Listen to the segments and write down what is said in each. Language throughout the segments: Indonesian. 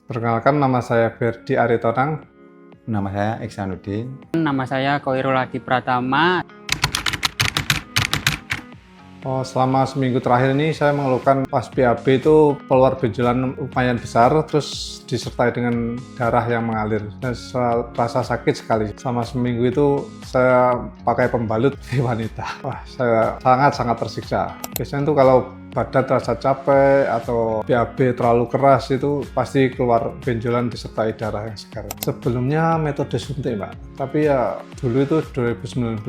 Perkenalkan, nama saya Ferdi Aritonang. Nama saya Iksanuddin. Nama saya Koirul Hadi Pratama. Selama seminggu terakhir ini saya mengeluhkan pas BAB itu keluar benjolan lumayan besar, terus disertai dengan darah yang mengalir. Dan rasa sakit sekali. Selama seminggu itu saya pakai pembalut di wanita. Saya sangat-sangat tersiksa. Biasanya tuh kalau badan terasa capek atau BAB terlalu keras itu pasti keluar benjolan disertai darah yang segar. Sebelumnya metode suntik, Mbak. Tapi ya dulu itu 2019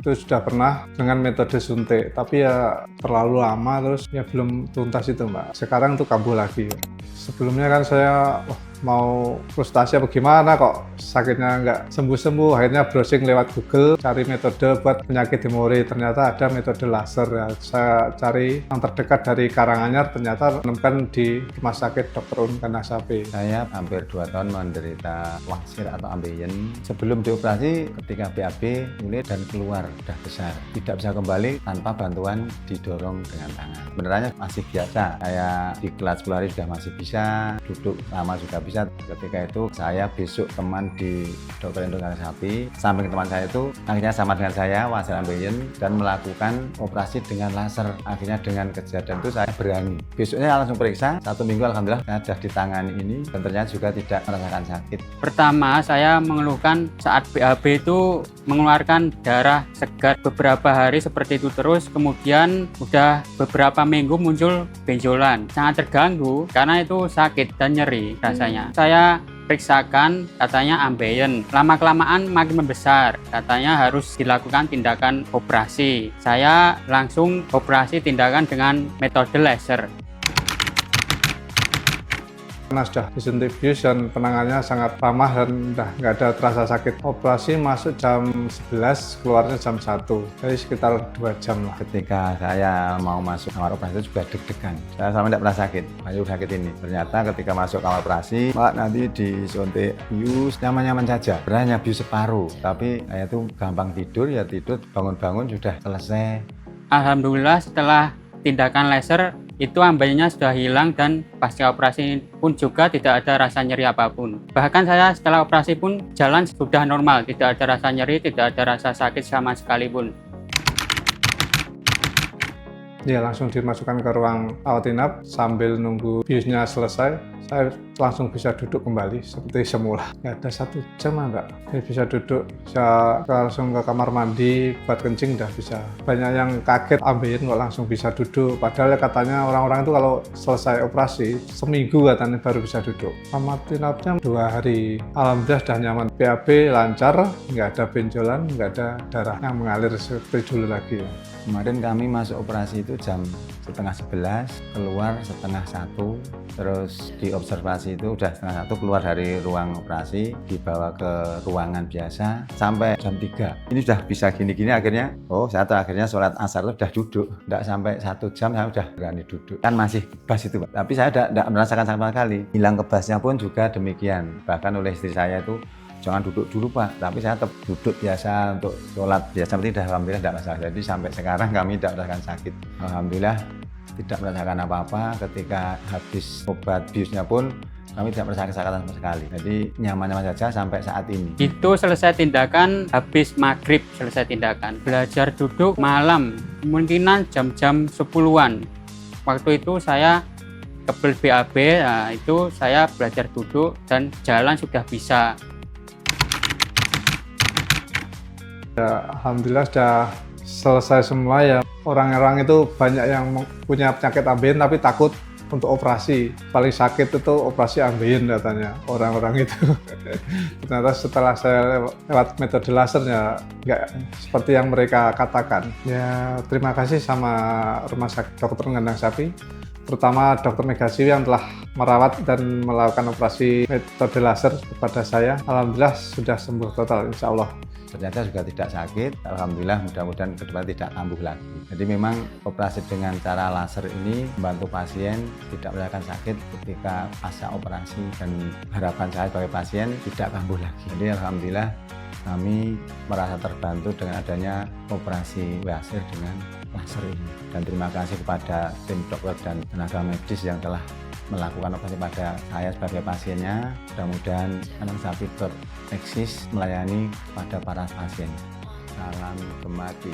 itu sudah pernah dengan metode suntik, tapi ya terlalu lama, terus ya belum tuntas itu, Mbak. Sekarang tuh kambuh lagi. Sebelumnya kan saya mau frustasi apa gimana kok sakitnya nggak sembuh-sembuh, akhirnya browsing lewat Google cari metode buat penyakit hemorroid. Ternyata ada metode laser ya. Saya cari yang terdekat dari Karanganyar, ternyata menemukan di Rumah Sakit Dr. Unkan Nasapi. Saya hampir 2 tahun menderita wasir atau ambeien. Sebelum dioperasi, ketika BAB mulai dan keluar sudah besar, tidak bisa kembali tanpa bantuan didorong dengan tangan. Sebenarnya masih biasa, saya di kelas 10 hari sudah masih bisa, duduk lama juga bisa. Ketika itu saya besok teman di Dr. Unkan Nasapi, samping teman saya itu akhirnya sama dengan saya, wasir ambeien, dan melakukan operasi dengan laser. Akhirnya dengan kejadian itu saya berani. Besoknya langsung periksa, 1 minggu alhamdulillah saya sudah ditangani ini, dan ternyata juga tidak merasakan sakit. Pertama, saya mengeluhkan saat BAB itu mengeluarkan darah segar beberapa hari seperti itu terus, kemudian udah beberapa minggu muncul benjolan. Sangat terganggu karena itu sakit dan nyeri rasanya. Saya periksakan, katanya ambeien. Lama-kelamaan makin membesar, katanya harus dilakukan tindakan operasi. Saya langsung operasi tindakan dengan metode laser. Karena sudah disuntik bius dan penanganannya sangat ramah dan udah nggak ada terasa sakit. Operasi masuk jam 11, keluarnya jam 1, jadi sekitar 2 jam lah. Ketika saya mau masuk kamar operasi itu juga deg-degan. Saya sama tidak pernah sakit, hanya sakit ini. Ternyata ketika masuk kamar operasi, Pak, nanti disuntik bius, nyaman-nyaman saja. Beranya bius separuh, tapi saya tuh gampang tidur, ya tidur, bangun-bangun sudah selesai. Alhamdulillah setelah tindakan laser itu ambeiennya sudah hilang dan pasca operasi pun juga tidak ada rasa nyeri apapun. Bahkan saya setelah operasi pun jalan sudah normal, tidak ada rasa nyeri, tidak ada rasa sakit sama sekali pun. Ya, langsung dimasukkan ke ruang rawat inap sambil nunggu biusnya selesai. Saya langsung bisa duduk kembali seperti semula. Nggak ada 1 jam, Mbak. Saya bisa duduk, bisa langsung ke kamar mandi, buat kencing udah bisa. Banyak yang kaget ambeien kok langsung bisa duduk. Padahal katanya orang-orang itu kalau selesai operasi, seminggu katanya baru bisa duduk. Kamar inapnya 2 hari. Alhamdulillah sudah nyaman. BAB lancar, nggak ada benjolan, nggak ada darah yang mengalir seperti dulu lagi. Kemarin kami masuk operasi itu jam setengah 11, keluar setengah 1, terus diobservasi itu udah setengah 1, keluar dari ruang operasi, dibawa ke ruangan biasa sampai jam 3. Ini sudah bisa gini-gini akhirnya, saya akhirnya sholat asar itu udah duduk, tidak sampai 1 jam saya udah berani duduk. Kan masih kebas itu, Pak. Tapi saya tidak merasakan sama sekali. Hilang kebasnya pun juga demikian. Bahkan oleh istri saya itu, jangan duduk dulu, Pak, tapi saya tetap duduk biasa untuk sholat biasa, tidak, alhamdulillah tidak masalah. Jadi sampai sekarang kami tidak merasakan sakit, alhamdulillah tidak merasakan apa-apa. Ketika habis obat biusnya pun kami tidak merasakan kesakatan sama sekali, jadi nyaman-nyaman saja sampai saat ini. Itu selesai tindakan, habis maghrib selesai tindakan. Belajar duduk malam, kemungkinan jam-jam 10-an. Waktu itu saya kebel BAB, nah itu saya belajar duduk dan jalan sudah bisa. Ya, alhamdulillah sudah selesai semua ya. Orang-orang itu banyak yang punya penyakit ambeien tapi takut untuk operasi. Paling sakit itu operasi ambeien katanya orang-orang itu. Ternyata setelah saya lewat metode lasernya nggak seperti yang mereka katakan. Ya, terima kasih sama Rumah Sakit Dr. Unkan Nasapi, terutama Dr. Megasiwi yang telah merawat dan melakukan operasi metode laser kepada saya. Alhamdulillah sudah sembuh total, insya Allah. Ternyata juga tidak sakit, alhamdulillah, mudah-mudahan ke depan tidak kambuh lagi. Jadi memang operasi dengan cara laser ini membantu pasien tidak merasakan sakit ketika pasca operasi, dan harapan saya sebagai pasien tidak kambuh lagi. Jadi alhamdulillah kami merasa terbantu dengan adanya operasi laser dengan laser ini. Dan terima kasih kepada tim dokter dan tenaga medis yang telah melakukan operasi pada saya sebagai pasiennya. Mudah-mudahan Anang Sapi tetap eksis melayani pada para pasien. Salam Gemati.